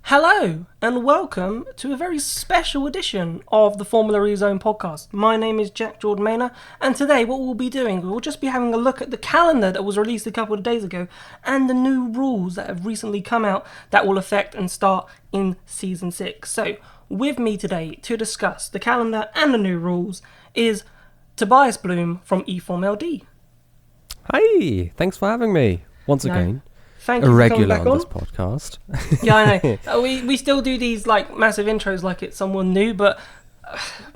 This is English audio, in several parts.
Hello and welcome to a very special edition of the Formula E Zone podcast. My name is Jack Jordan Maynor, and today what we'll be doing, we'll just be having a look at the calendar that was released a couple of days ago and the new rules that have recently come out that will affect and start in Season 6. So, with me today to discuss the calendar and the new rules is Tobias Bloom from eForm LD. Hi, thanks for having me once again. Thank a you for regular coming back on this podcast. Yeah, I know. We still do these like massive intros like it's someone new, but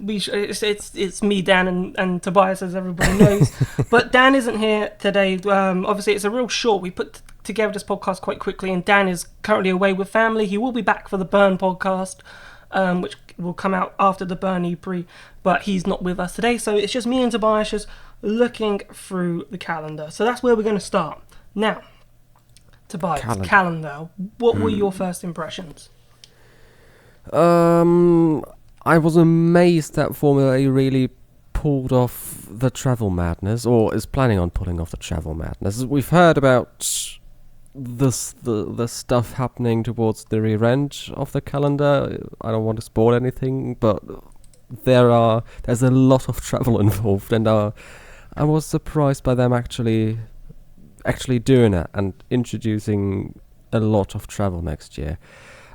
it's me, Dan, and Tobias, as everybody knows. But Dan isn't here today. Obviously, it's a real short. We put together this podcast quite quickly, and Dan is currently away with family. He will be back for the Burn podcast, which will come out after the Burn E-Pre, but he's not with us today. So it's just me and Tobias just looking through the calendar. So that's where we're going to start. Now, Tobias, calendar. What were your first impressions? I was amazed that Formula E really pulled off the travel madness, or is planning on pulling off the travel madness. We've heard about the stuff happening towards the rear end of the calendar. I don't want to spoil anything, but there's a lot of travel involved, and I was surprised by them actually doing it and introducing a lot of travel next year.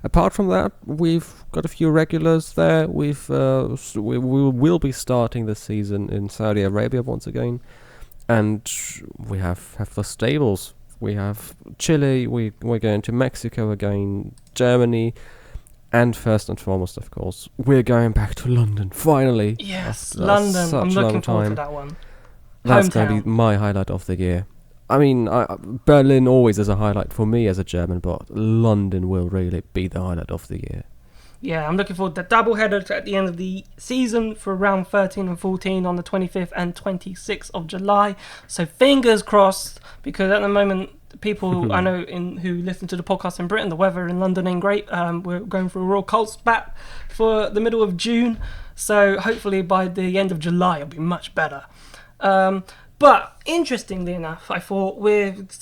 Apart from that, we've got a few regulars there. We will be starting the season in Saudi Arabia once again, and we have the stables. We have Chile. We're going to Mexico again, Germany, and first and foremost, of course, we're going back to London finally. Yes, London. I'm looking forward to that one. That's going to be my highlight of the year. I mean, Berlin always is a highlight for me as a German, but London will really be the highlight of the year. Yeah, I'm looking forward to the doubleheader at the end of the season for round 13 and 14 on the 25th and 26th of July. So fingers crossed, because at the moment, people who I know who listen to the podcast in Britain, the weather in London ain't great. We're going through a real cold spat for the middle of June. So hopefully by the end of July, it'll be much better. But interestingly enough, I thought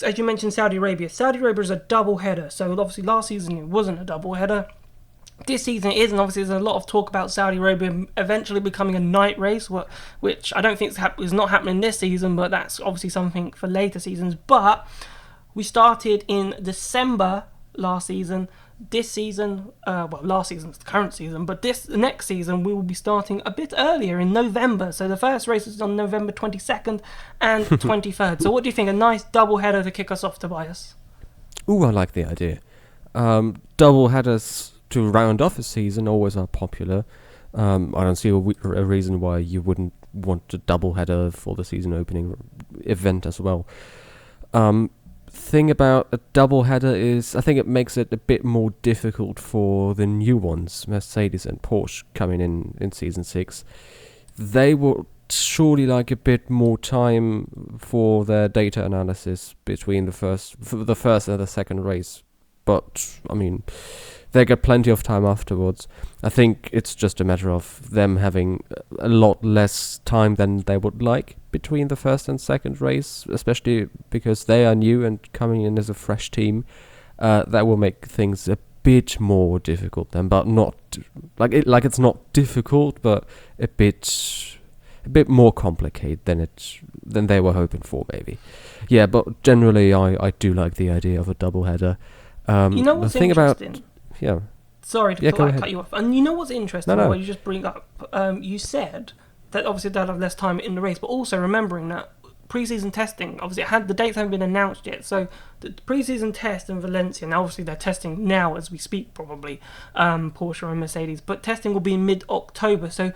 as you mentioned, Saudi Arabia is a double header. So obviously last season it wasn't a double header. This season it is, and obviously there's a lot of talk about Saudi Arabia eventually becoming a night race, which I don't think is not happening this season, but that's obviously something for later seasons. But we started in December last season. This season, last season's the current season, but the next season we will be starting a bit earlier in November. So the first race is on November 22nd and 23rd. So what do you think? A nice double header to kick us off, Tobias? Ooh, I like the idea. Double headers to round off a season always are popular. I don't see a reason why you wouldn't want a double header for the season opening event as well. Thing about a double header is I think it makes it a bit more difficult for the new ones, Mercedes and Porsche, coming in season 6. They will surely like a bit more time for their data analysis between the first and the second race, but I mean they get plenty of time afterwards. I think it's just a matter of them having a lot less time than they would like between the first and second race, especially because they are new and coming in as a fresh team. That will make things a bit more difficult then, but not like it's not difficult, but a bit more complicated than they were hoping for, maybe. Yeah, but generally I do like the idea of a double header. You know what's interesting? Yeah. Sorry to cut you off. And you know what's interesting? No. What you just bring up? You said that obviously they'll have less time in the race, but also remembering that pre-season testing, obviously the dates haven't been announced yet. So the pre-season test in Valencia, and obviously they're testing now as we speak, probably Porsche and Mercedes, but testing will be mid-October. So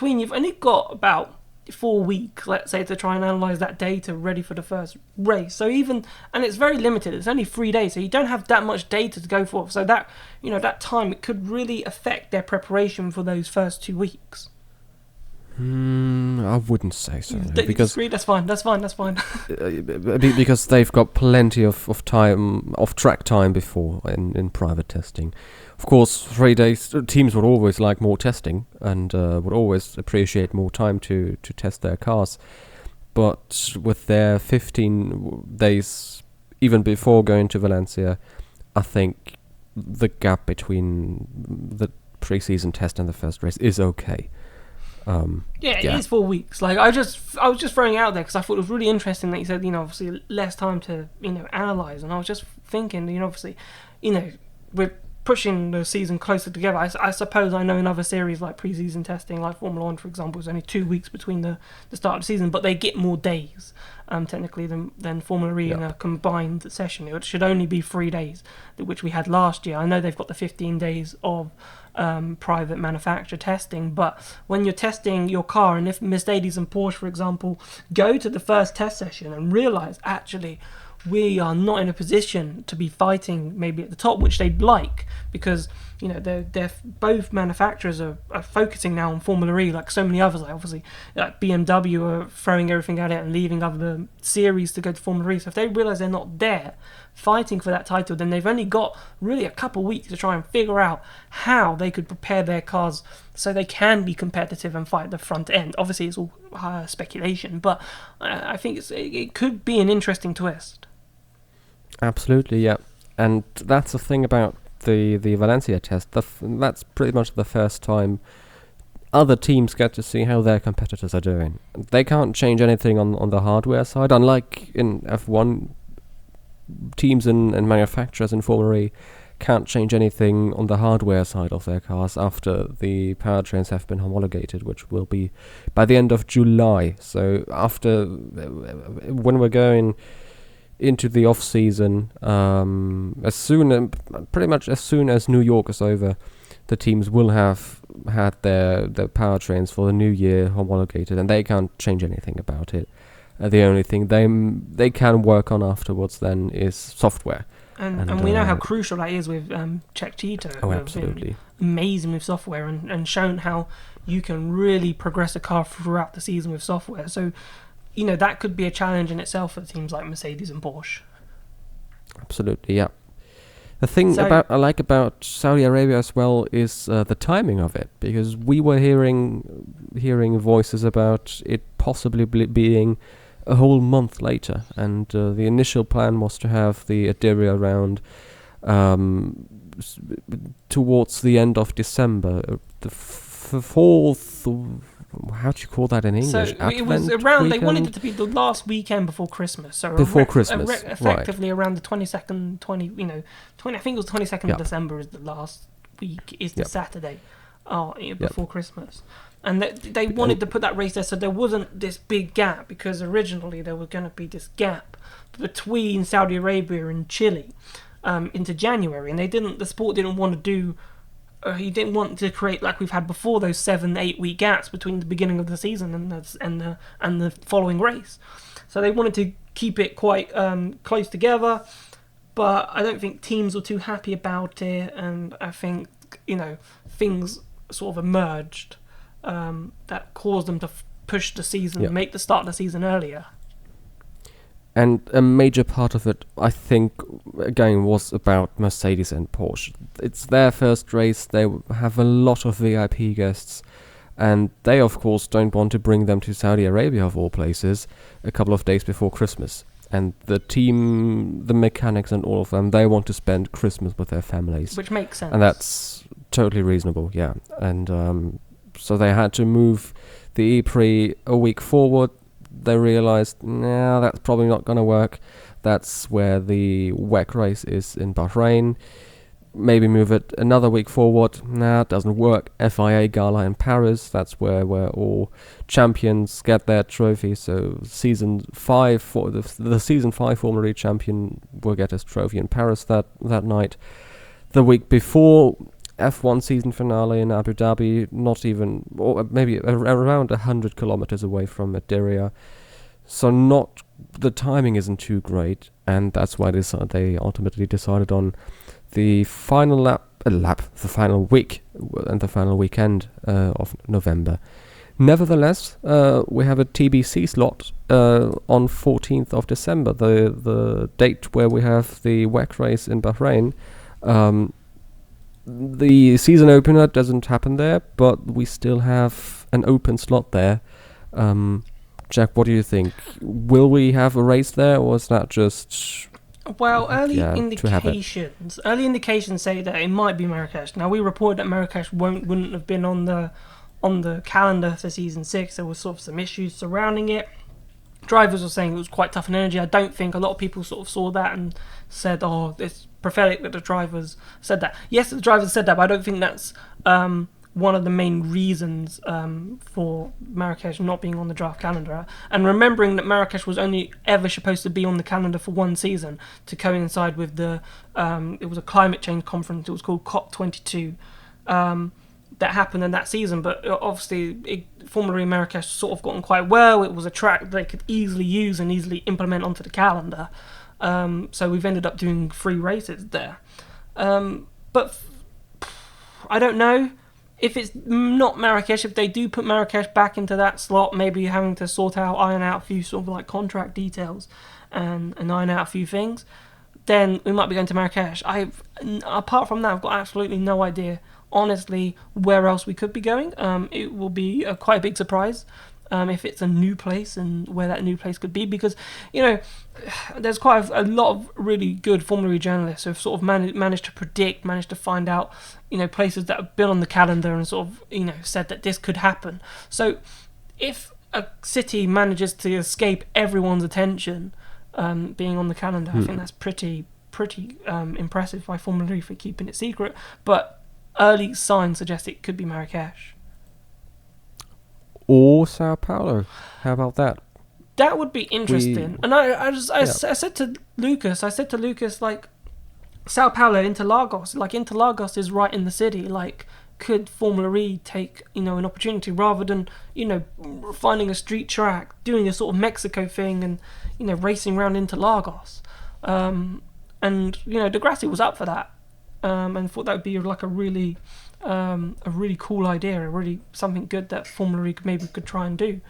you've only got about 4 weeks, let's say, to try and analyse that data ready for the first race. So and it's very limited, it's only 3 days, so you don't have that much data to go for. So that time, it could really affect their preparation for those first 2 weeks. I wouldn't say so. Because that's fine. Because they've got plenty of track time before in private testing. Of course, 3 days, teams would always like more testing and would always appreciate more time to test their cars. But with their 15 days, even before going to Valencia, I think the gap between the pre-season test and the first race is okay. It is 4 weeks. Like I was just throwing it out there because I thought it was really interesting that you said, obviously less time to, analyze, and I was just thinking, obviously, we're pushing the season closer together. I suppose I know in other series like pre-season testing, like Formula One, for example, it's only 2 weeks between the start of the season, but they get more days, technically, than Formula E in a combined session. It should only be 3 days, which we had last year. I know they've got the 15 days of private manufacturer testing, but when you're testing your car, and if Mercedes and Porsche, for example, go to the first test session and realise, actually, we are not in a position to be fighting maybe at the top, which they'd like, because they're both manufacturers are focusing now on Formula E, like so many others. Like obviously, like BMW are throwing everything at it and leaving other series to go to Formula E. So if they realise they're not there fighting for that title, then they've only got really a couple of weeks to try and figure out how they could prepare their cars so they can be competitive and fight the front end. Obviously, it's all speculation, but I think it could be an interesting twist. Absolutely, yeah. And that's the thing about the Valencia test. That's pretty much the first time other teams get to see how their competitors are doing. They can't change anything on the hardware side, unlike in F1. Teams and manufacturers in Formula E can't change anything on the hardware side of their cars after the powertrains have been homologated, which will be by the end of July. So after, when we're going into the off season, pretty much as soon as New York is over, the teams will have had their powertrains for the new year homologated, and they can't change anything about it. The only thing they can work on afterwards then is software. And we know how crucial that is with Checo. Oh, absolutely. Amazing with software, and shown how you can really progress a car throughout the season with software. So, that could be a challenge in itself for teams like Mercedes and Porsche. Absolutely, yeah. The thing I like about Saudi Arabia as well is the timing of it, because we were hearing voices about it possibly being a whole month later, and the initial plan was to have the Adiria round towards the end of December, the fourth. How do you call that in English? So it was around. They wanted it to be the last weekend before Christmas. So before Christmas, effectively right. Around the 22nd, 20. I think it was 22nd of December is the last week. Is the Saturday, before Christmas. And they wanted to put that race there so there wasn't this big gap, because originally there was going to be this gap between Saudi Arabia and Chile into January, and the sport didn't want to do. He didn't want to create, like we've had before, those 7-8 week gaps between the beginning of the season and the following race. So they wanted to keep it quite close together, but I don't think teams were too happy about it, and I think things sort of emerged that caused them to push the season, make the start of the season earlier. And a major part of it, I think, again, was about Mercedes and Porsche. It's their first race, they have a lot of VIP guests, and they, of course, don't want to bring them to Saudi Arabia, of all places, a couple of days before Christmas. And the team, the mechanics and all of them, they want to spend Christmas with their families. Which makes sense. And that's totally reasonable, yeah. And so they had to move the E-Prix a week forward. They realized, that's probably not going to work. That's where the WEC race is in Bahrain. Maybe move it another week forward. It doesn't work. FIA Gala in Paris. That's where all champions get their trophy. So season 5 for the season 5 Formula E champion will get his trophy in Paris that night. The week before, F1 season finale in Abu Dhabi, not even, or maybe around 100 kilometers away from Adiria. So the timing isn't too great, and that's why they ultimately decided on the final the final week and the final weekend of November. Nevertheless, we have a TBC slot on 14th of December, the date where we have the WEC race in Bahrain. The season opener doesn't happen there, but we still have an open slot there. Jack, what do you think? Will we have a race there, or is that just Well, early to have it. indications say that it might be Marrakesh. Now we reported that Marrakesh wouldn't have been on the calendar for season 6. There was sort of some issues surrounding it. Drivers were saying it was quite tough on energy. I don't think a lot of people sort of saw that and said, "Oh, it's pathetic that the drivers said that." Yes, the drivers said that, but I don't think that's one of the main reasons for Marrakesh not being on the draft calendar. And remembering that Marrakesh was only ever supposed to be on the calendar for one season to coincide with the it was a climate change conference. It was called COP22. That happened in that season, but obviously Formula E Marrakesh sort of gotten quite well. It was a track they could easily use and easily implement onto the calendar, so we've ended up doing 3 races there. But I don't know if it's not Marrakesh. If they do put Marrakesh back into that slot, maybe having to iron out a few sort of like contract details and iron out a few things, then we might be going to Marrakesh. Apart from that, I've got absolutely no idea, honestly, where else we could be going. It will be quite a big surprise if it's a new place and where that new place could be, because there's quite a lot of really good Formula E journalists who have sort of managed to find out places that have been on the calendar and sort of said that this could happen. So if a city manages to escape everyone's attention being on the calendar, I think that's pretty impressive by Formula E for keeping it secret. But early signs suggest it could be Marrakesh. Or Sao Paulo. How about that? That would be interesting. And I said to Lucas, like, Sao Paulo, Interlagos is right in the city. Like, could Formula E take, an opportunity rather than, finding a street track, doing a sort of Mexico thing and, racing around Interlagos. And, De Grassi was up for that. And thought that would be like a really cool idea, really something good that Formula E could try and do,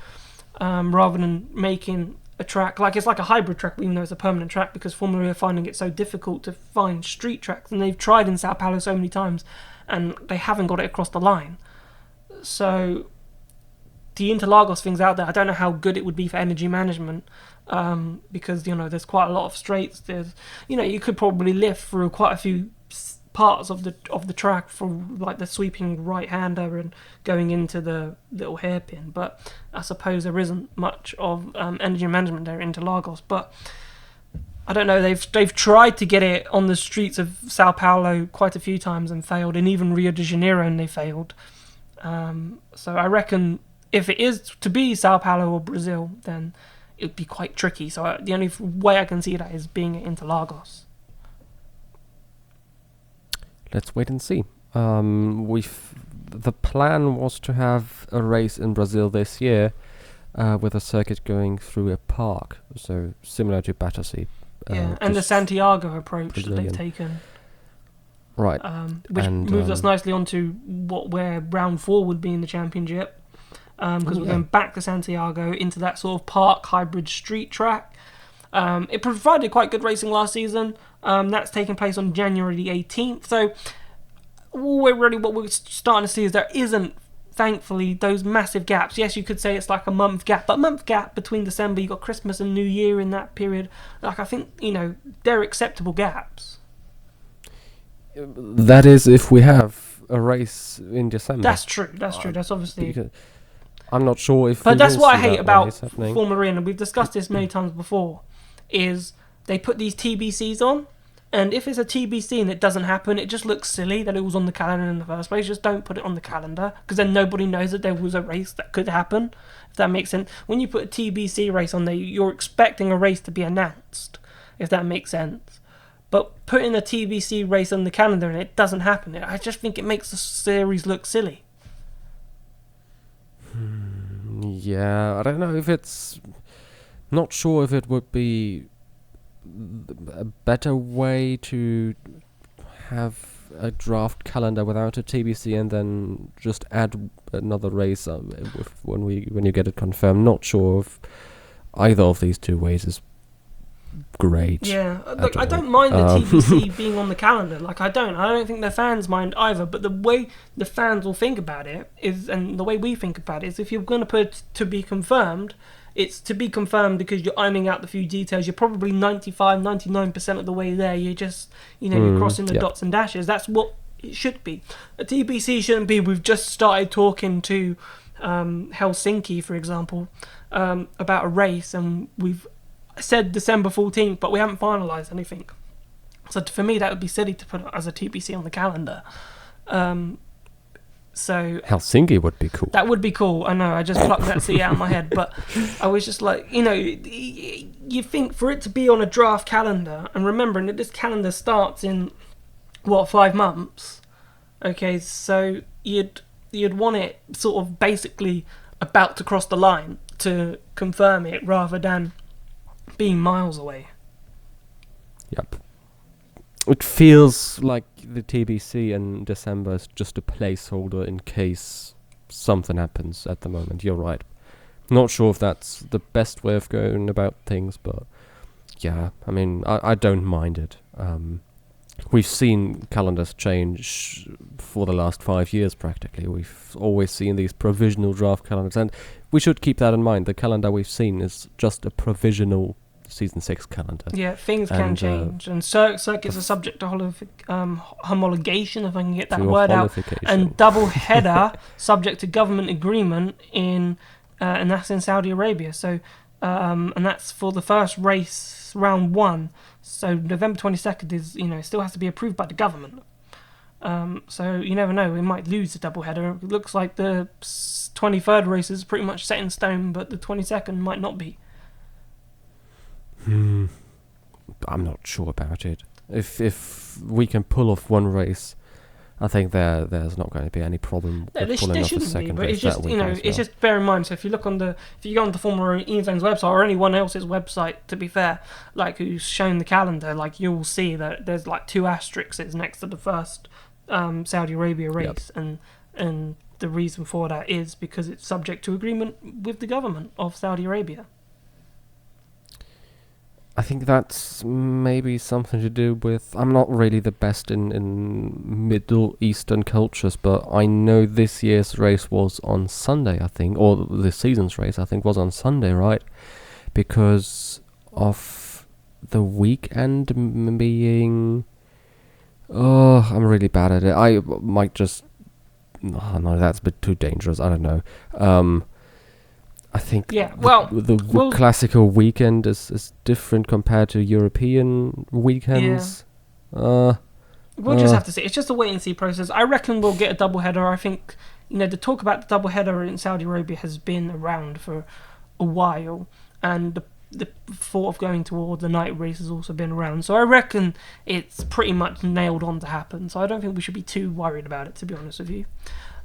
rather than making a track like it's like a hybrid track, even though it's a permanent track, because Formula E are finding it so difficult to find street tracks, and they've tried in Sao Paulo so many times, and they haven't got it across the line. So the Interlagos thing's out there. I don't know how good it would be for energy management, because there's quite a lot of straights. There's you could probably lift through quite a few parts of the track for like the sweeping right-hander and going into the little hairpin, but I suppose there isn't much of energy management there in Interlagos. But I don't know, they've tried to get it on the streets of Sao Paulo quite a few times and failed, and even Rio de Janeiro, and they failed. So I reckon if it is to be Sao Paulo or Brazil, then it would be quite tricky. So the only way I can see that is being at Interlagos. Let's wait and see. The plan was to have a race in Brazil this year, with a circuit going through a park, so similar to Battersea. And the Santiago approach that they've taken. Right. Which moves us nicely onto where round 4 would be in the championship, because we're going back to Santiago into that sort of park hybrid street track. It provided quite good racing last season. That's taking place on January the 18th. So what we're starting to see is there isn't, thankfully, those massive gaps. Yes, you could say it's like a month gap, but a month gap between December, you got Christmas and New Year in that period. Like, I think, they're acceptable gaps. That is if we have a race in December. That's true. That's obviously... I'm not sure if... But that's what I hate about Formula E, and we've discussed this many times before, is they put these TBCs on, and if it's a TBC and it doesn't happen, it just looks silly that it was on the calendar in the first place. Just don't put it on the calendar, because then nobody knows that there was a race that could happen, if that makes sense. When you put a TBC race on there, you're expecting a race to be announced, if that makes sense. But putting a TBC race on the calendar and it doesn't happen, I just think it makes the series look silly. Yeah, I don't know if it's... Not sure if it would be a better way to have a draft calendar without a TBC and then just add another race when you get it confirmed. Not sure if either of these two ways is great. Yeah, look, I don't mind the TBC being on the calendar. Like, I don't think the fans mind either. But the way the fans will think about it is, and the way we think about it is, if you're going to put to be confirmed, it's to be confirmed because you're ironing out the few details. You're probably 95, 99% of the way there. You're just, you're crossing the dots and dashes. That's what it should be. A TBC shouldn't be, we've just started talking to Helsinki, for example, about a race, and we've said December 14th, but we haven't finalised anything. So for me, that would be silly to put it as a TBC on the calendar. So Helsinki would be cool. That would be cool. I know, I just plucked that city out of my head, but I was just like, you think for it to be on a draft calendar, and remembering that this calendar starts in 5 months. Okay, so you'd want it sort of basically about to cross the line to confirm it, rather than being miles away. Yep. It feels like the TBC in December is just a placeholder in case something happens at the moment. You're right. Not sure if that's the best way of going about things, but yeah, I mean, I don't mind it. We've seen calendars change for the last 5 years practically. We've always seen these provisional draft calendars, and we should keep that in mind. The calendar we've seen is just a provisional Season 6 calendar. Yeah, things can change, and circuits are subject to homologation, if I can get that word out, and double header subject to government agreement and that's in Saudi Arabia. So, and that's for the first race, round 1. So November 22nd is, still has to be approved by the government. So you never know, we might lose the double header. It looks like the 23rd race is pretty much set in stone, but the 22nd might not be. I'm not sure about it. If we can pull off one race, I think there's not going to be any problem with pulling off a second race that weekend. It's just bear in mind. So if you go on the Formula E-Zone's website or anyone else's website, to be fair, like who's shown the calendar, like you'll see that there's like 2 asterisks next to the first Saudi Arabia race, and the reason for that is because it's subject to agreement with the government of Saudi Arabia. I think that's maybe something to do with... I'm not really the best in Middle Eastern cultures, but I know this year's race was on Sunday, I think, or this season's race, I think, was on Sunday, right? Because of the weekend being... Oh, I'm really bad at it. I might just... Oh, no, that's a bit too dangerous. I don't know. I think the classical weekend is different compared to European weekends. Yeah. We'll just have to see. It's just a wait and see process. I reckon we'll get a double header. I think the talk about the double header in Saudi Arabia has been around for a while, and the thought of going toward the night race has also been around. So I reckon it's pretty much nailed on to happen. So I don't think we should be too worried about it, to be honest with you.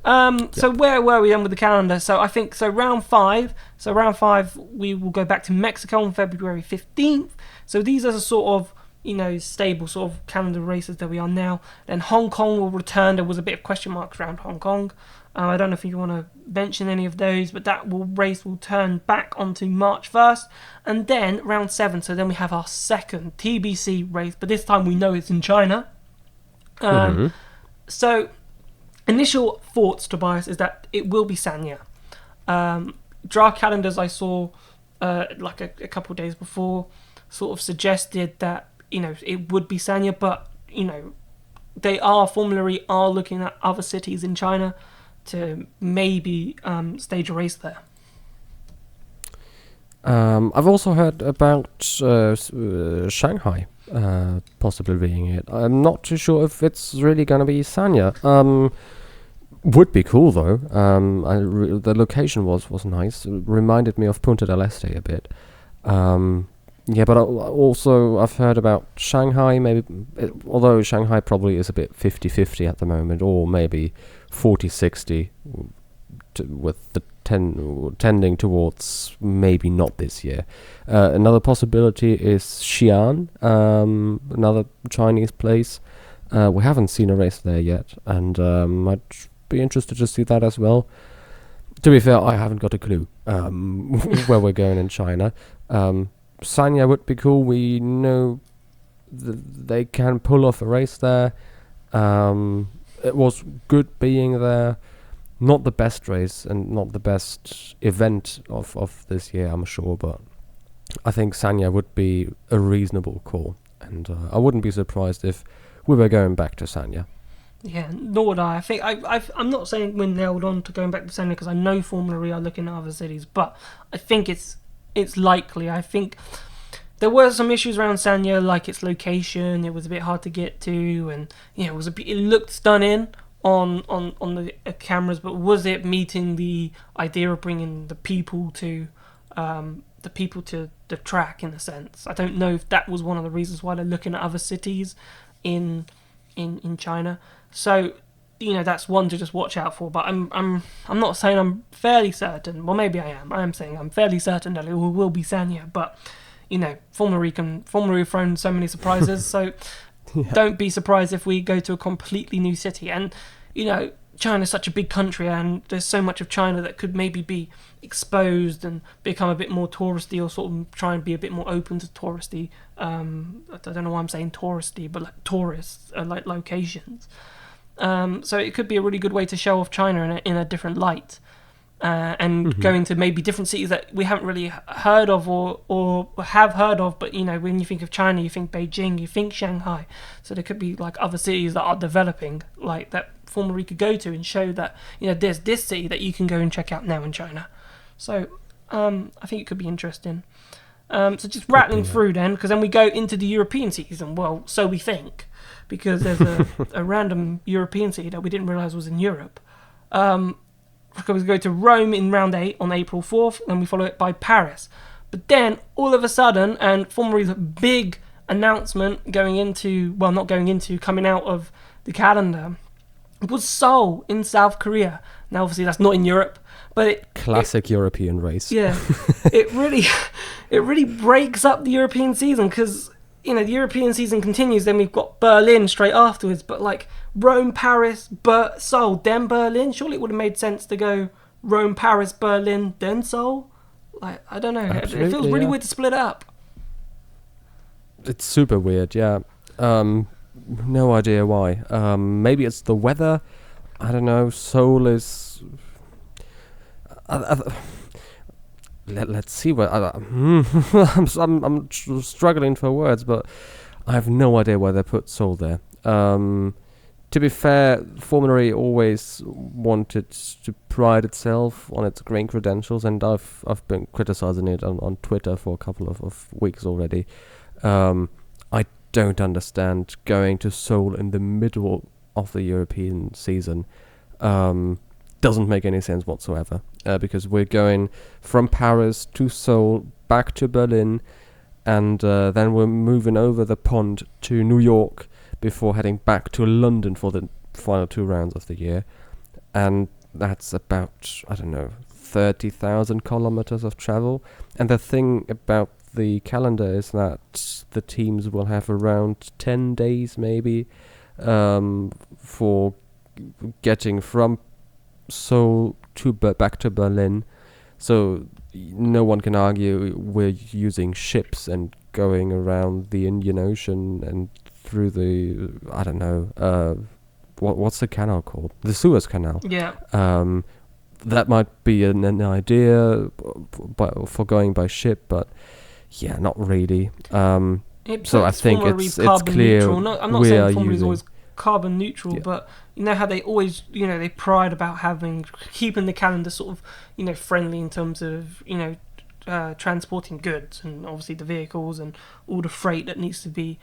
So where were we then with the calendar? So I think round 5. So round 5 we will go back to Mexico on February 15th. So these are the sort of stable sort of calendar races that we are now. Then Hong Kong will return. There was a bit of question marks around Hong Kong. I don't know if you want to mention any of those, but that race will turn back onto March 1st. And then round 7. So then we have our second TBC race, but this time we know it's in China. So initial thoughts, Tobias, is that it will be Sanya. Draft calendars I saw like a couple of days before sort of suggested that it would be Sanya, but Formula E are looking at other cities in China to maybe stage a race there. I've also heard about Shanghai possibly being it. I'm not too sure if it's really going to be Sanya. Would be cool though. The location was nice. It reminded me of Punta del Este a bit. But also I've heard about Shanghai. Maybe although Shanghai probably is a bit 50-50 at the moment, or maybe 40-60, with the tending towards maybe not this year. Another possibility is Xi'an, another Chinese place. We haven't seen a race there yet, and I'd be interested to see that as well. To be fair, I haven't got a clue where we're going in China. Sanya would be cool. We know they can pull off a race there. It was good being there. not the best race and not the best event of this year, I'm sure, but I think Sanya would be a reasonable call, and I wouldn't be surprised if we were going back to Sanya. Yeah, nor would I. I think I'm not saying we're nailed on to going back to Sanya because I know Formula E are looking at other cities, but I think it's likely. I think there were some issues around Sanya, like its location. It was a bit hard to get to, and it looked stunning on the cameras, but was it meeting the idea of bringing the people to the track in a sense? I don't know if that was one of the reasons why they're looking at other cities in China. So that's one to just watch out for. But I'm not saying I'm fairly certain. Well, maybe I am. I am saying I'm fairly certain that it will be Sanya. But Formula E thrown so many surprises. So Yeah. don't be surprised if we go to a completely new city. And China's such a big country, and there's so much of China that could maybe be exposed and become a bit more touristy, or sort of try and be a bit more open to touristy. I don't know why I'm saying touristy, but like tourists, like locations. So it could be a really good way to show off China in a different light. And going to maybe different cities that we haven't really heard of or have heard of, but when you think of China, you think Beijing, you think Shanghai. So there could be like other cities that are developing, like that Formula E could go to and show that there's this city that you can go and check out now in China. So I think it could be interesting. So just rattling through then, because then we go into the European season. Well, so we think, because there's a random European city that we didn't realise was in Europe. We go to Rome in round 8 on April 4th, and we follow it by Paris. But then, all of a sudden, and Formula E's big announcement coming out of the calendar, was Seoul in South Korea. Now, obviously, that's not in Europe, but Classic European race. Yeah, it really breaks up the European season, because the European season continues. Then we've got Berlin straight afterwards, but like Rome, Paris, Seoul, then Berlin. Surely it would have made sense to go Rome, Paris, Berlin, then Seoul. Like, I don't know. Absolutely, it feels really weird to split it up. It's super weird, yeah. No idea why. Maybe it's the weather. I don't know. Seoul is. Let's see what. I'm struggling for words, but I have no idea why they put Seoul there. To be fair, Formula E always wanted to pride itself on its green credentials, and I've been criticizing it on Twitter for a couple of weeks already. I don't understand going to Seoul in the middle of the European season. Doesn't make any sense whatsoever, because we're going from Paris to Seoul, back to Berlin, and then we're moving over the pond to New York before heading back to London for the final 2 rounds of the year. And that's about, 30,000 kilometers of travel. And the thing about the calendar is that the teams will have around 10 days maybe for getting from Seoul back to Berlin. So no one can argue we're using ships and going around the Indian Ocean and through the, what's the canal called? The Suez Canal. Yeah. That might be an idea for going by ship, but yeah, not really. So I think it's clear I'm not saying Formula is always carbon neutral, but you know how they always, they pride about keeping the calendar sort of, friendly in terms of, transporting goods and obviously the vehicles and all the freight that needs to be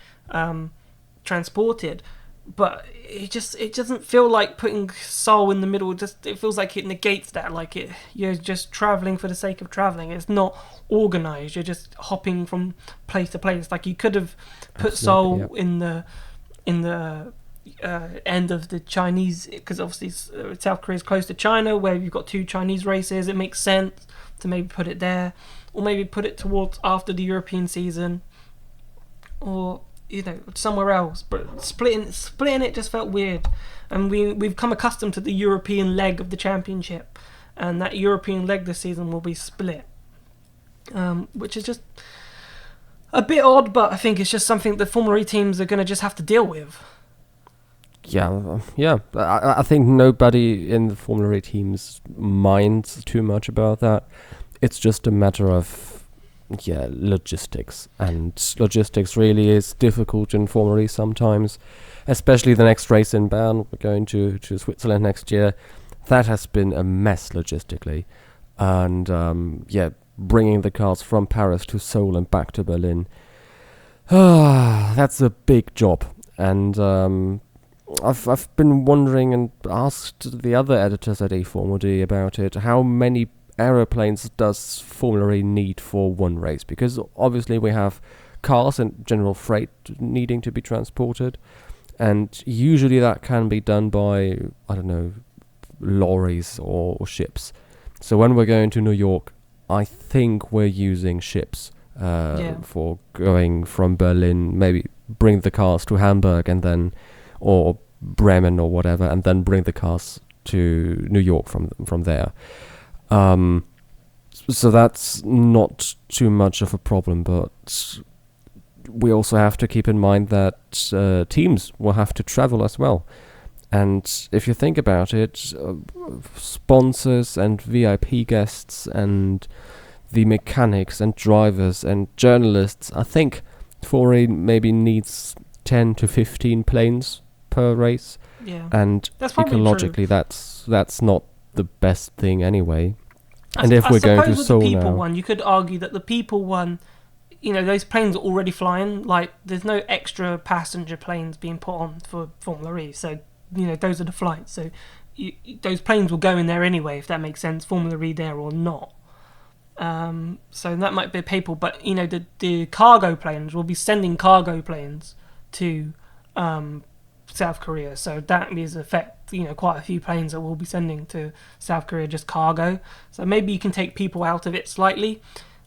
transported. But it doesn't feel like putting Seoul in the middle. It feels like it negates that. Like you're just traveling for the sake of traveling. It's not organized. You're just hopping from place to place. Like you could have put Seoul in the end of the Chinese, because obviously South Korea is close to China, where you've got 2 Chinese races. It makes sense to maybe put it there, or maybe put it towards after the European season, or somewhere else. But splitting it just felt weird, and we've come accustomed to the European leg of the championship, and that European leg this season will be split, which is just a bit odd. But I think it's just something the Formula E teams are going to just have to deal with. Yeah. I think nobody in the Formula E teams minds too much about that. It's just a matter of logistics, and logistics really is difficult in Formula E sometimes, especially the next race in Bern. We're going to Switzerland next year. That has been a mess logistically, and bringing the cars from Paris to Seoul and back to Berlin. That's a big job, and I've been wondering and asked the other editors at eFormula about it. How many aeroplanes does Formula E need for one race? Because obviously we have cars and general freight needing to be transported, and usually that can be done by, I don't know, lorries or ships. So when we're going to New York, I think we're using ships for going from Berlin, maybe bring the cars to Hamburg and then, or Bremen or whatever, and then bring the cars to New York from there. So that's not too much of a problem, but we also have to keep in mind that teams will have to travel as well. And if you think about it, sponsors and VIP guests and the mechanics and drivers and journalists, I think Formula maybe needs 10 to 15 planes per race. Yeah. And that's ecologically, true. that's not the best thing anyway. And if we're going to Seoul the people now, one, you could argue that the people one, those planes are already flying. Like, there's no extra passenger planes being put on for Formula E. So, those are the flights. So, those planes will go in there anyway, if that makes sense, Formula E there or not. So that might be a people, but the cargo planes will be sending cargo planes to South Korea. So that is affect quite a few planes that we'll be sending to South Korea, just cargo. So maybe you can take people out of it slightly,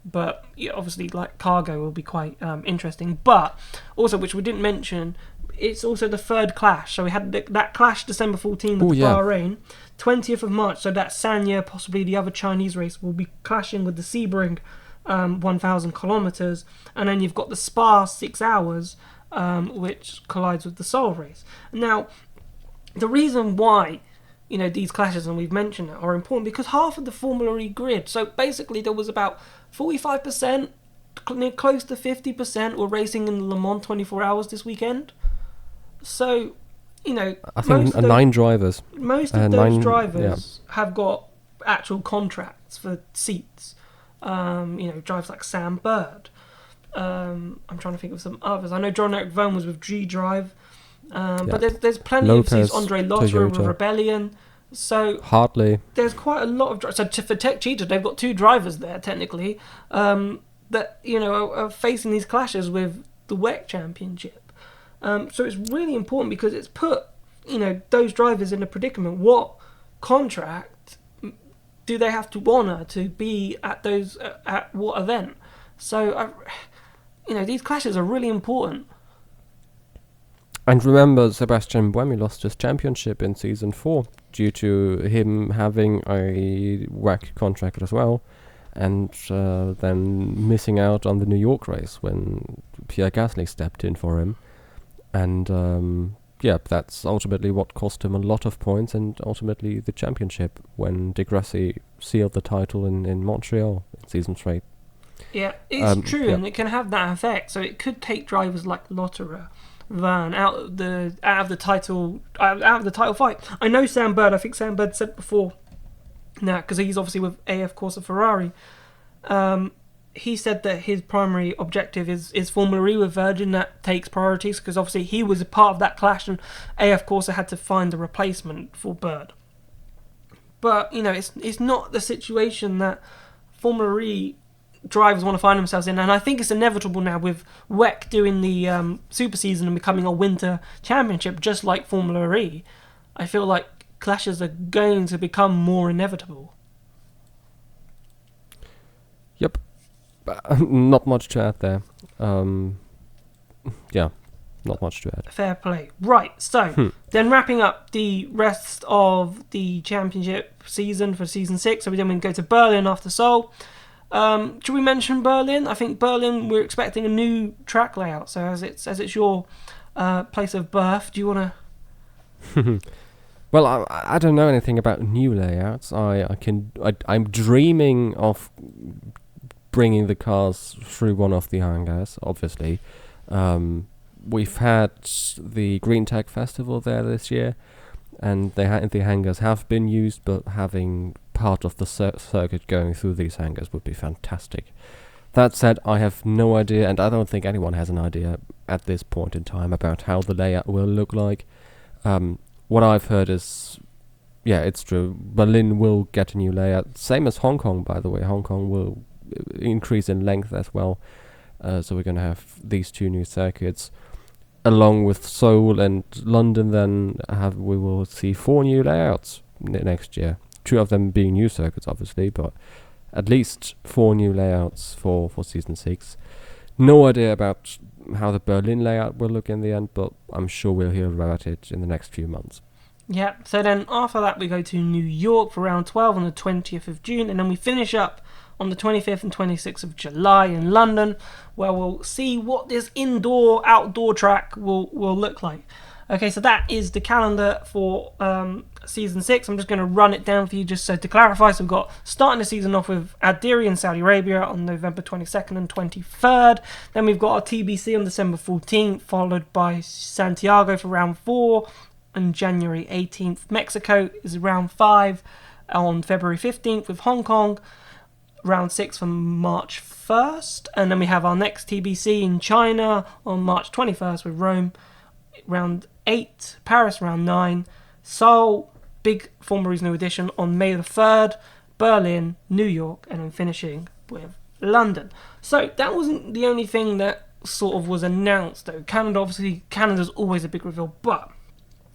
but obviously like cargo will be quite interesting. But also, which we didn't mention, it's also the third clash. So we had that clash December 14th with Bahrain, 20th of March. So that Sanya, possibly the other Chinese race, will be clashing with the Sebring 1,000 kilometers, and then you've got the Spa 6 hours, which collides with the Seoul race. Now, the reason why these clashes, and we've mentioned it, are important because half of the Formula E grid. So basically, there was about 45%, close to 50%, were racing in the Le Mans 24 hours this weekend. So, I think 9 drivers. Most of those drivers have got actual contracts for seats. Drivers like Sam Bird. I'm trying to think of some others. I know John-Eric Verne was with G Drive. But there's plenty Lopez, of seats. Andre Lotterer with Toyota. Rebellion. So Hartley. There's quite a lot of drivers. So for Tech Cheetah, they've got 2 drivers there technically that are facing these clashes with the WEC Championship. So it's really important because it's put those drivers in a predicament. What contract do they have to honour to be at those at what event? So these clashes are really important. And remember, Sebastian Buemi lost his championship in season 4 due to him having a WEC contract as well, and then missing out on the New York race when Pierre Gasly stepped in for him. And that's ultimately what cost him a lot of points and ultimately the championship when De Grassi sealed the title in Montreal in season 3. Yeah, it's true, and it can have that effect. So it could take drivers like Lotterer, Verne out of the title fight. I know Sam Bird. I think Sam Bird said before, because he's obviously with AF Corsa Ferrari. He said that his primary objective is Formula E with Virgin. That takes priorities because obviously he was a part of that clash, and AF Corsa had to find a replacement for Bird. But it's not the situation that Formula E drivers want to find themselves in, and I think it's inevitable now with WEC doing the super season and becoming a winter championship just like Formula E. I feel like clashes are going to become more inevitable. Yep. Not much to add there. Not much to add. Fair play. Right, so then wrapping up the rest of the championship season for season 6, so we then go to Berlin after Seoul. Should we mention Berlin? I think Berlin, we're expecting a new track layout. So as it's your place of birth, do you want to Well, I don't know anything about new layouts. I'm dreaming of bringing the cars through one of the hangars. Obviously, we've had the Green Tech Festival there this year, and the hangars have been used, but having part of the circuit going through these hangars would be fantastic. That said, I have no idea, and I don't think anyone has an idea at this point in time about how the layout will look like. What I've heard is, yeah, it's true. Berlin will get a new layout. Same as Hong Kong, by the way. Hong Kong will increase in length as well. So we're going to have these two new circuits. Along with Seoul and London, then we will see 4 new layouts next year. 2 of them being new circuits, obviously, but at least 4 new layouts for Season 6. No idea about how the Berlin layout will look in the end, but I'm sure we'll hear about it in the next few months. Yeah, so then after that we go to New York for round 12 on the 20th of June, and then we finish up on the 25th and 26th of July in London, where we'll see what this indoor-outdoor track will look like. Okay, so that is the calendar for Season 6. I'm just going to run it down for you just so to clarify. So we've got starting the season off with Adiri in Saudi Arabia on November 22nd and 23rd. Then we've got our TBC on December 14th, followed by Santiago for round 4 on January 18th. Mexico is round 5 on February 15th with Hong Kong. Round 6 on March 1st. And then we have our next TBC in China on March 21st with Rome. Round 8, Paris round 9, Seoul, big Formula Re's new edition on May the 3rd, Berlin, New York, and then finishing with London. So that wasn't the only thing that sort of was announced though. Canada's always a big reveal, but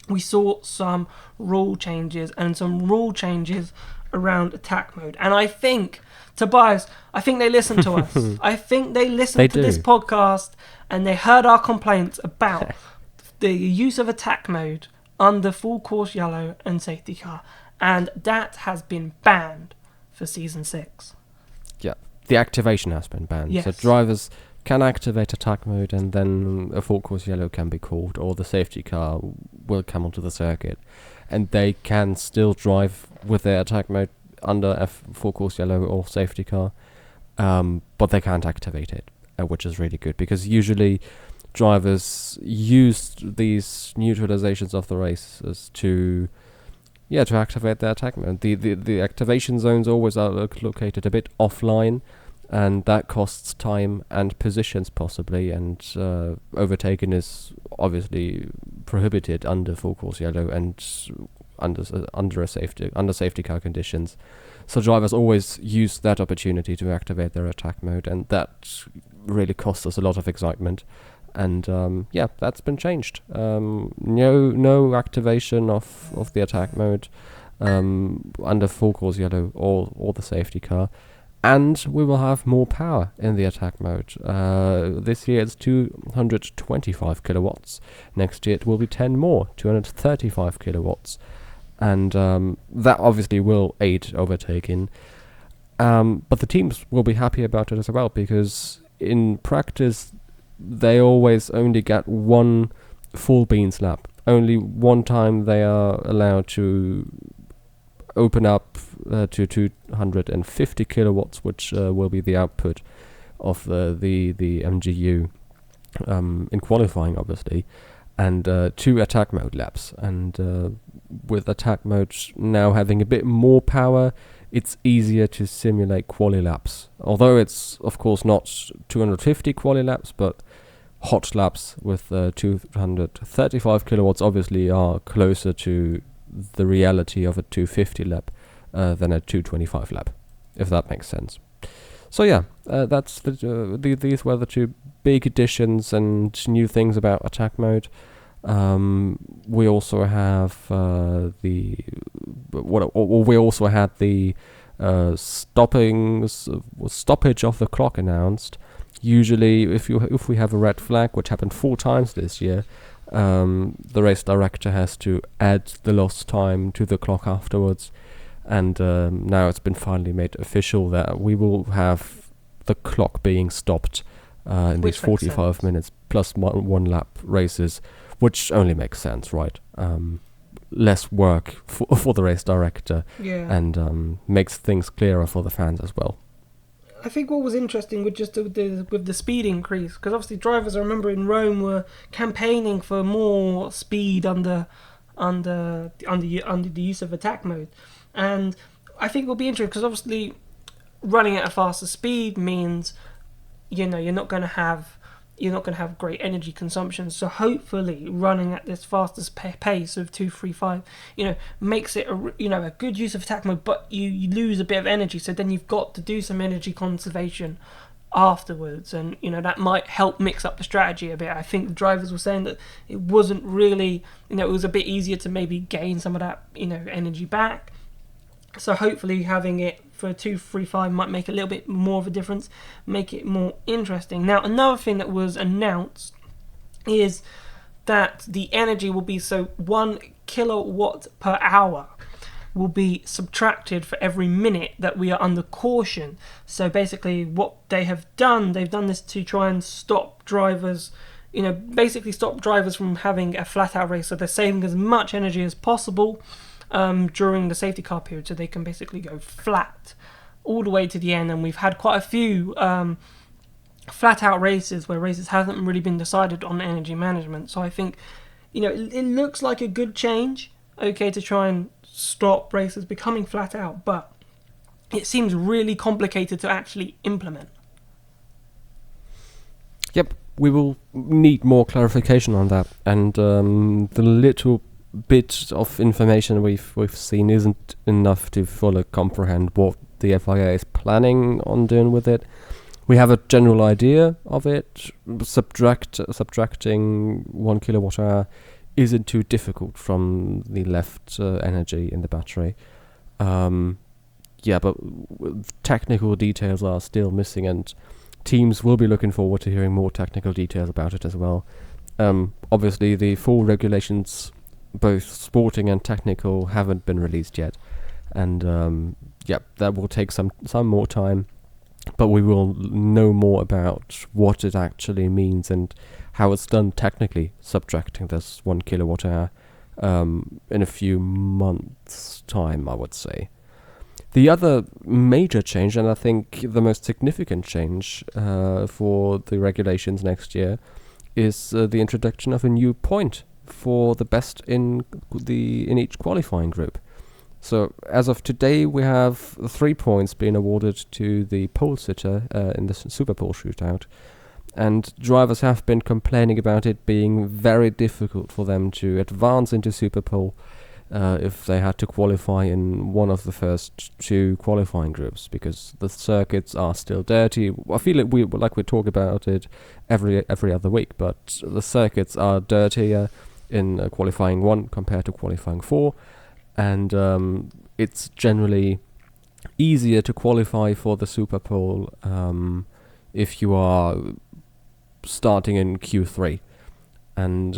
we saw some rule changes around attack mode. And I think, Tobias, they listened to us. I think they listened to this podcast and they heard our complaints about the use of attack mode under full course yellow and safety car, and that has been banned for Season 6. Yeah, the activation has been banned. Yes. So drivers can activate attack mode and then a full course yellow can be called, or the safety car will come onto the circuit, and they can still drive with their attack mode under a full course yellow or safety car, but they can't activate it, which is really good, because usually drivers used these neutralizations of the races to activate their attack mode. The activation zones always are located a bit offline, and that costs time and positions possibly, and overtaking is obviously prohibited under full course yellow and under safety car conditions. So drivers always use that opportunity to activate their attack mode, and that really costs us a lot of excitement. And that's been changed. No activation of the attack mode under full course yellow or the safety car. And we will have more power in the attack mode. This year it's 225 kilowatts. Next year it will be 10 more, 235 kilowatts. And that obviously will aid overtaking. But the teams will be happy about it as well, because in practice they always only get one full beans lap. Only one time they are allowed to open up to 250 kilowatts, which will be the output of the MGU in qualifying, obviously, and 2 attack mode laps. And with attack mode now having a bit more power, it's easier to simulate quali laps. Although it's, of course, not 250 quali laps, but hot laps with 235 kilowatts obviously are closer to the reality of a 250 lap than a 225 lap, if that makes sense. So yeah, that's these were the 2 big additions and new things about attack mode. We also have the stoppage of the clock announced. Usually, if we have a red flag, which happened 4 times this year, the race director has to add the lost time to the clock afterwards. And now it's been finally made official that we will have the clock being stopped in these 45 minutes plus one lap races, which only makes sense, right? less work for the race director, and makes things clearer for the fans as well. I think what was interesting with the speed increase, because obviously drivers, I remember in Rome, were campaigning for more speed under the use of attack mode, and I think it'll be interesting because obviously running at a faster speed means you're not going to have great energy consumption. So hopefully running at this fastest pace of 235, makes it a good use of attack mode, but you lose a bit of energy. So then you've got to do some energy conservation afterwards, and that might help mix up the strategy a bit. I think the drivers were saying that it wasn't really, it was a bit easier to maybe gain some of that energy back. So hopefully having it for 235 might make a little bit more of a difference, make it more interesting. Now, another thing that was announced is that the energy will be, 1 kilowatt per hour will be subtracted for every minute that we are under caution. So basically what they've done this to try and stop drivers, stop drivers from having a flat out race. So they're saving as much energy as possible during the safety car period, so they can basically go flat all the way to the end. And we've had quite a few flat out races where races haven't really been decided on energy management. So I think it looks like a good change, to try and stop races becoming flat out, but it seems really complicated to actually implement. Yep, we will need more clarification on that, and the little bit of information we've seen isn't enough to fully comprehend what the FIA is planning on doing with it. We have a general idea of it. Subtracting 1 kilowatt hour isn't too difficult from the left energy in the battery. But technical details are still missing, and teams will be looking forward to hearing more technical details about it as well. Obviously, the full regulations, both sporting and technical, haven't been released yet, and that will take some more time, but we will know more about what it actually means and how it's done technically, subtracting this 1 kilowatt hour in a few months' time, I would say. The other major change, and I think the most significant change for the regulations next year, is the introduction of a new point for the best in each qualifying group. So as of today, we have 3 points being awarded to the pole sitter in the Super Pole shootout, and drivers have been complaining about it being very difficult for them to advance into Super Pole if they had to qualify in one of the first 2 qualifying groups, because the circuits are still dirty. I feel like we talk about it every other week, but the circuits are dirtier in qualifying 1 compared to qualifying 4, and it's generally easier to qualify for the Super Pole if you are starting in Q3, and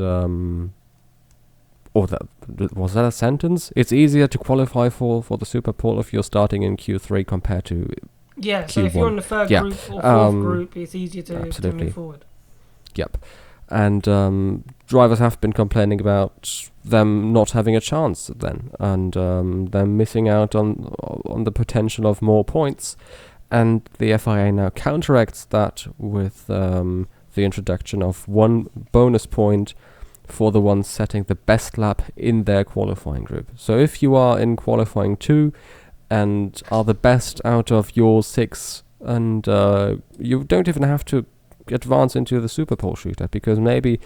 was that a sentence? It's easier to qualify for the Super Pole if you're starting in Q3 compared to Q1. So if you're in the third group or fourth group, it's easier to move forward. Yep. And drivers have been complaining about them not having a chance then, and them missing out on the potential of more points. And the FIA now counteracts that with the introduction of 1 bonus point for the ones setting the best lap in their qualifying group. So if you are in qualifying 2 and are the best out of your 6, and you don't even have to advance into the Super Pole shootout, because maybe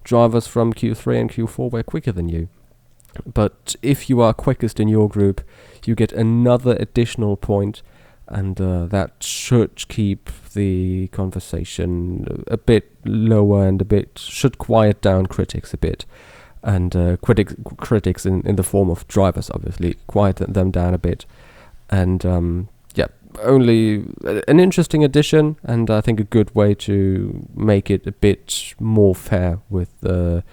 drivers from Q3 and Q4 were quicker than you. But if you are quickest in your group, you get another additional point, and that should keep the conversation a bit lower and should quiet down critics a bit. And critics in the form of drivers, obviously, quiet them down a bit. And only an interesting addition, and I think a good way to make it a bit more fair with the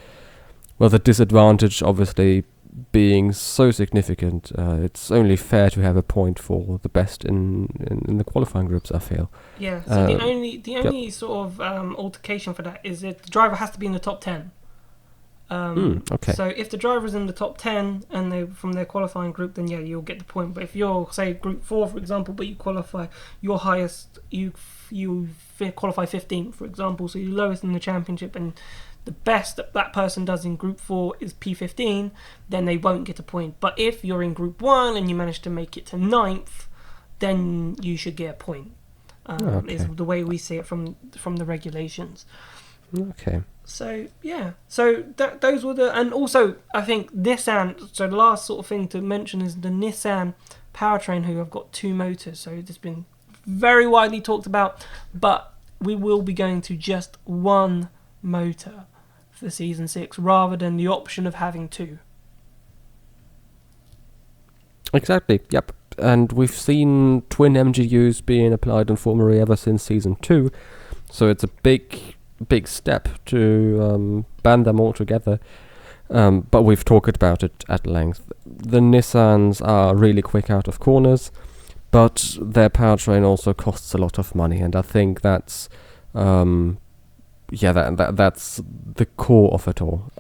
disadvantage obviously being so significant. It's only fair to have a point for the best in the qualifying groups, I feel. Yeah, so the only sort of altercation for that is that the driver has to be in the top 10. Okay. So if the driver's in the top 10 and they from their qualifying group, then yeah, you'll get the point. But if you're, say, group 4, for example, but you qualify your highest, you qualify 15th, for example, so you're lowest in the championship, and the best that person does in group 4 is P15, then they won't get a point. But if you're in group 1 and you manage to make it to 9th, then you should get a point. Is the way we see it from the regulations. Okay. So yeah, so those were and also I think Nissan. So the last sort of thing to mention is the Nissan powertrain, who have got 2 motors. So it's been very widely talked about, but we will be going to just 1 motor for season 6 rather than the option of having 2. Exactly. Yep. And we've seen twin MGUs being applied in Formula E ever since season 2, so it's a big step to ban them all together. But we've talked about it at length. The Nissans are really quick out of corners, but their powertrain also costs a lot of money, and I think that's that's the core of it all.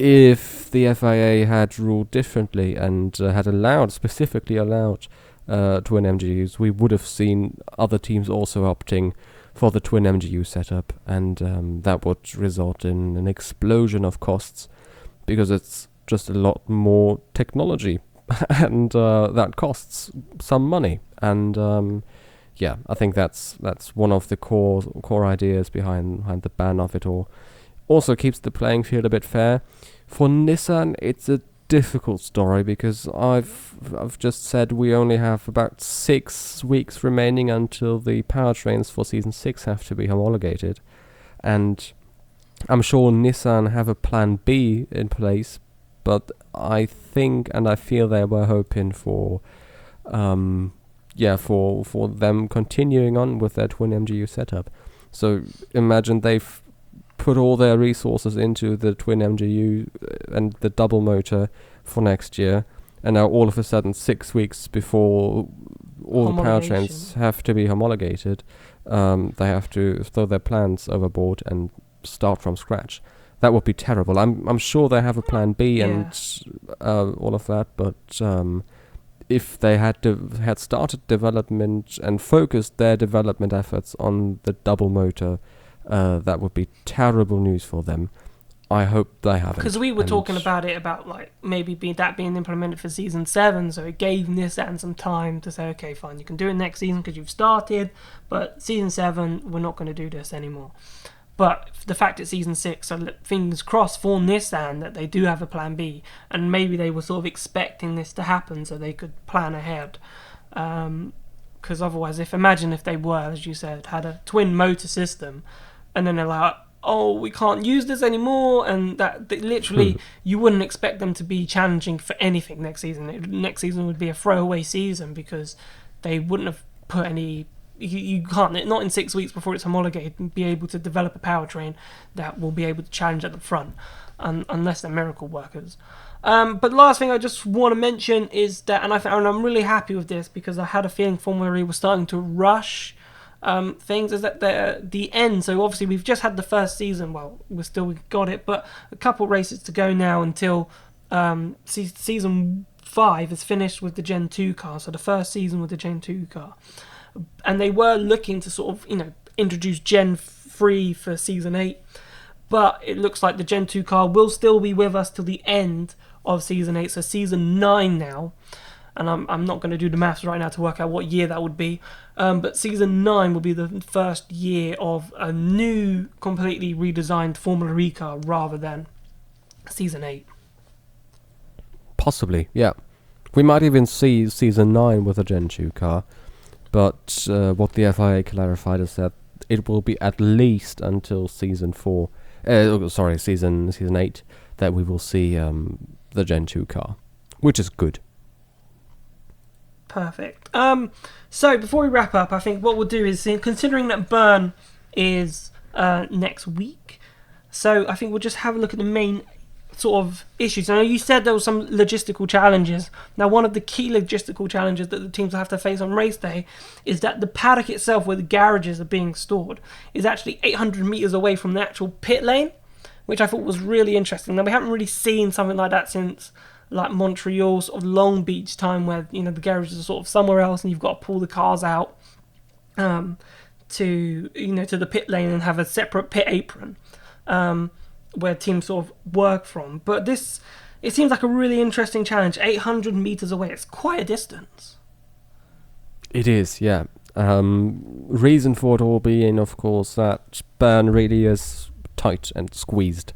If the FIA had ruled differently and had specifically allowed twin MGUs, we would have seen other teams also opting for the twin MGU setup, and that would result in an explosion of costs, because it's just a lot more technology, and that costs some money. And I think that's one of the core ideas behind the ban of it all. Also keeps the playing field a bit fair. For Nissan, it's a difficult story, because I've just said we only have about 6 weeks remaining until the powertrains for season 6 have to be homologated, and I'm sure Nissan have a plan B in place, but I think and I feel they were hoping for them continuing on with their twin MGU setup. So imagine they've put all their resources into the twin MGU and the double motor for next year, and now all of a sudden 6 weeks before all the powertrains have to be homologated, they have to throw their plans overboard and start from scratch. That would be terrible. I'm sure they have a plan B and all of that, but if they had started development and focused their development efforts on the double motor, that would be terrible news for them. I hope they haven't. Because we were talking about like maybe being implemented for season 7, so it gave Nissan some time to say, okay, fine, you can do it next season because you've started, but season 7, we're not going to do this anymore. But the fact it's season 6, so fingers crossed for Nissan that they do have a plan B, and maybe they were sort of expecting this to happen so they could plan ahead. Because otherwise, imagine if they were, as you said, had a twin motor system, and then they're like, oh, we can't use this anymore, and that literally you wouldn't expect them to be challenging for anything next season. Next season would be a throwaway season, because they wouldn't have put any. You can't, not in 6 weeks before it's homologated, be able to develop a powertrain that will be able to challenge at the front, unless they're miracle workers. But the last thing I just want to mention is that, and I'm really happy with this, because I had a feeling Formula E was starting to rush things, is that the end. So obviously we've just had the first season. Well, we got it, but a couple races to go now until season 5 is finished with the Gen 2 car. So the first season with the Gen 2 car, and they were looking to sort of introduce Gen 3 for season 8, but it looks like the Gen 2 car will still be with us till the end of season 8. So season 9 now. And I'm not going to do the maths right now to work out what year that would be. But season 9 will be the first year of a new, completely redesigned Formula E car rather than season 8. Possibly, yeah. We might even see season 9 with a Gen 2 car. But what the FIA clarified is that it will be at least until season 8 that we will see the Gen 2 car, which is good. Perfect. So before we wrap up, I think what we'll do is, considering that Bern is next week, so I think we'll just have a look at the main sort of issues. Now, you said there were some logistical challenges. Now, one of the key logistical challenges that the teams will have to face on race day is that the paddock itself, where the garages are being stored, is actually 800 meters away from the actual pit lane. which I thought was really interesting. Now, we haven't really seen something like that since like Montreal, sort of Long Beach time, where the garages are sort of somewhere else and you've got to pull the cars out to the pit lane and have a separate pit apron where teams sort of work from. But this, it seems like a really interesting challenge. 800 meters away, it's quite a distance. It is, yeah. Reason for it all being, of course, that Bern really is tight and squeezed,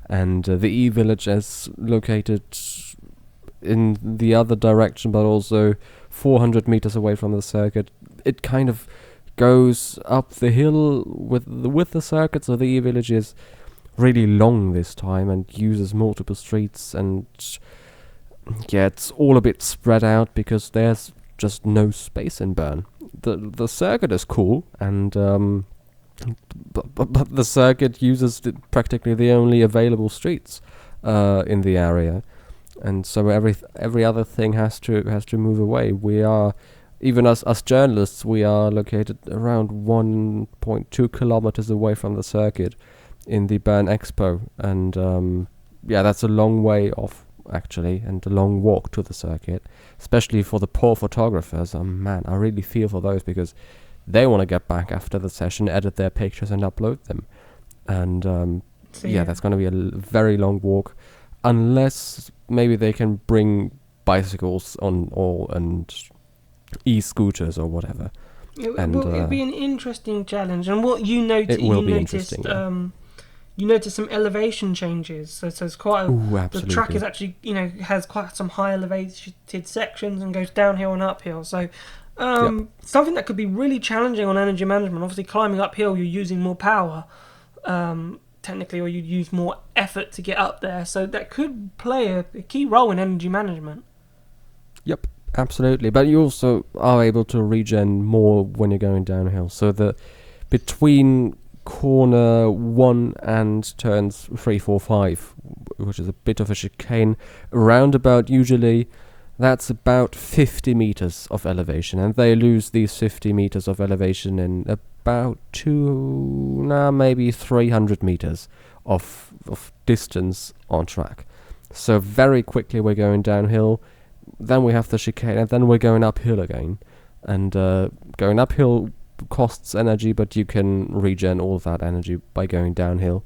and the E-Village is located in the other direction, but also 400 meters away from the circuit. It kind of goes up the hill with the circuit, so the E-Village is really long this time and uses multiple streets, and yeah, it's all a bit spread out because there's just no space in Bern. The circuit is cool, and but the circuit uses practically the only available streets in the area, and so every other thing has to move away. We are, even us journalists, we are located around 1.2 kilometers away from the circuit in the Bern Expo, and yeah, that's a long way off actually, and a long walk to the circuit, especially for the poor photographers. Man, I really feel for those, because they want to get back after the session, edit their pictures and upload them, and yeah, that's going to be a very long walk, unless maybe they can bring bicycles and e-scooters or whatever. It'll be an interesting challenge, and what you noticed, you notice some elevation changes. So it's quite the track is actually has quite some high elevated sections and goes downhill and uphill. So something that could be really challenging on energy management. Obviously, climbing uphill, you're using more power, technically, or you use more effort to get up there. So that could play a key role in energy management. Yep, absolutely. But you also are able to regen more when you're going downhill. So between corner 1 and turns 3, 4, 5, which is a bit of a chicane, roundabout usually, that's about 50 meters of elevation, and they lose these 50 meters of elevation in about maybe 300 meters of distance on track. So very quickly we're going downhill, then we have the chicane, and then we're going uphill again, and going uphill costs energy, but you can regen all of that energy by going downhill.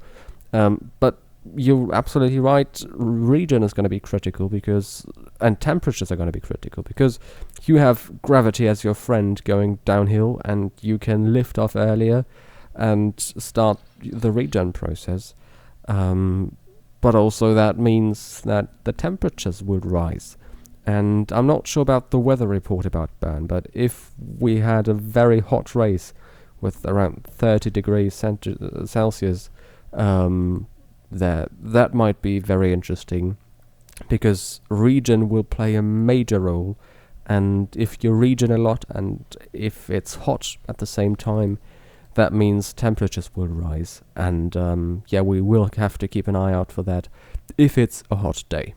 But you're absolutely right, regen is going to be critical, and temperatures are going to be critical, because you have gravity as your friend going downhill, and you can lift off earlier and start the regen process. But also that means that the temperatures would rise. And I'm not sure about the weather report about Bern, but if we had a very hot race with around 30 degrees Celsius, that might be very interesting, because regen will play a major role, and if you regen a lot and if it's hot at the same time, that means temperatures will rise, and yeah, we will have to keep an eye out for that if it's a hot day.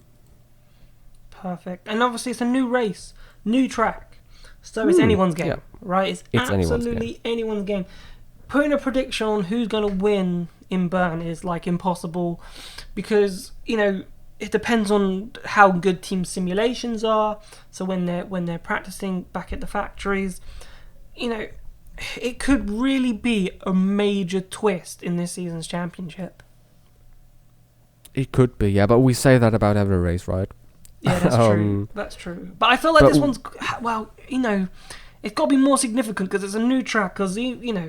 Perfect. And obviously it's a new race, new track, so it's anyone's game, right? It's absolutely anyone's game. Putting a prediction on who's going to win in Bern is like impossible, because it depends on how good team simulations are. So when they're practicing back at the factories, it could really be a major twist in this season's championship. It could be, yeah, but we say that about every race, right? Yeah, that's true. That's true. But I feel like this one's, it's got to be more significant because it's a new track. Because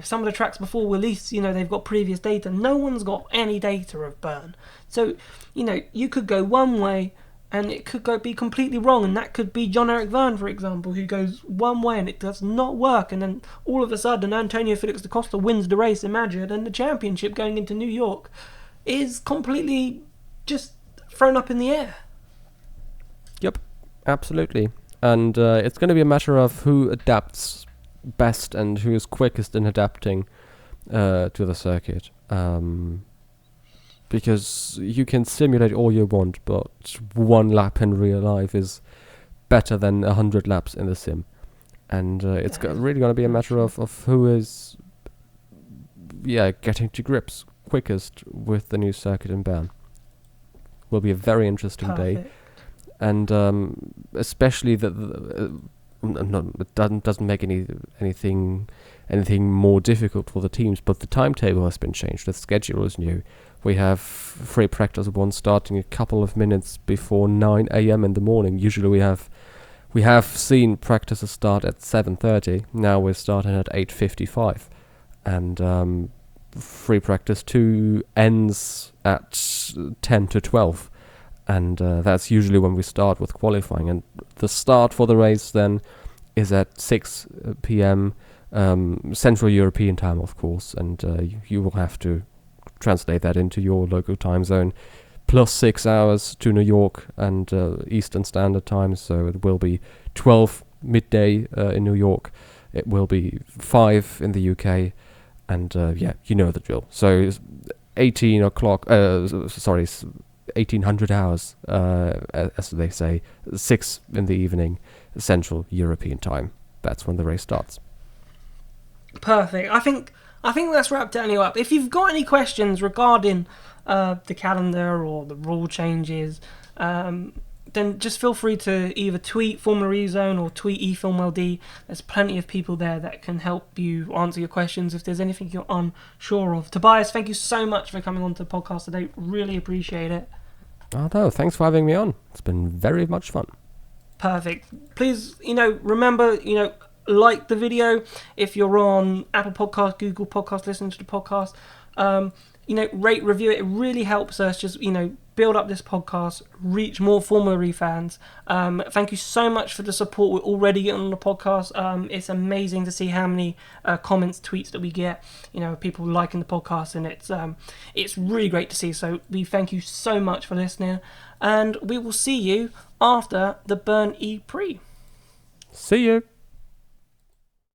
some of the tracks before release, they've got previous data. No one's got any data of Bern. So, you could go one way and it could be completely wrong, and that could be John-Eric Verne, for example, who goes one way and it does not work, and then all of a sudden Antonio Felix da Costa wins the race, imagine, and the championship going into New York is completely just thrown up in the air. Yep, absolutely. And it's going to be a matter of who adapts best and who is quickest in adapting to the circuit. Because you can simulate all you want, but one lap in real life is better than 100 laps in the sim. And it's really going to be a matter of who is getting to grips quickest with the new circuit in Bern. Will be a very interesting day, and especially that it doesn't make anything more difficult for the teams. But the timetable has been changed. The schedule is new. We have free practice one starting a couple of minutes before 9 a.m. in the morning. Usually we have seen practices start at 7:30. Now we're starting at 8:55, and free practice 2 ends at 10 to 12, and that's usually when we start with qualifying. And the start for the race then is at 6 p.m. Central European time, of course, and you will have to translate that into your local time zone, plus 6 hours to New York and Eastern Standard Time, so it will be 12 midday in New York. It will be 5 in the UK, and you know the drill. So it's 1800 hours, as they say, 6 in the evening, Central European Time. That's when the race starts. Perfect. I think that's wrapped it up. If you've got any questions regarding the calendar or the rule changes, then just feel free to either tweet Formula E Zone or tweet eFilmLD. There's plenty of people there that can help you answer your questions if there's anything you're unsure of. Tobias, thank you so much for coming on to the podcast today. Really appreciate it. Oh, no, thanks for having me on. It's been very much fun. Perfect. Please, remember, like the video if you're on Apple Podcast, Google Podcast, listening to the podcast. Rate, review it. It really helps us just, build up this podcast, reach more Formula E fans. Thank you so much for the support we're already getting on the podcast. It's amazing to see how many comments, tweets that we get, people liking the podcast, and it's really great to see. So we thank you so much for listening, and we will see you after the Bern E Prix. See you.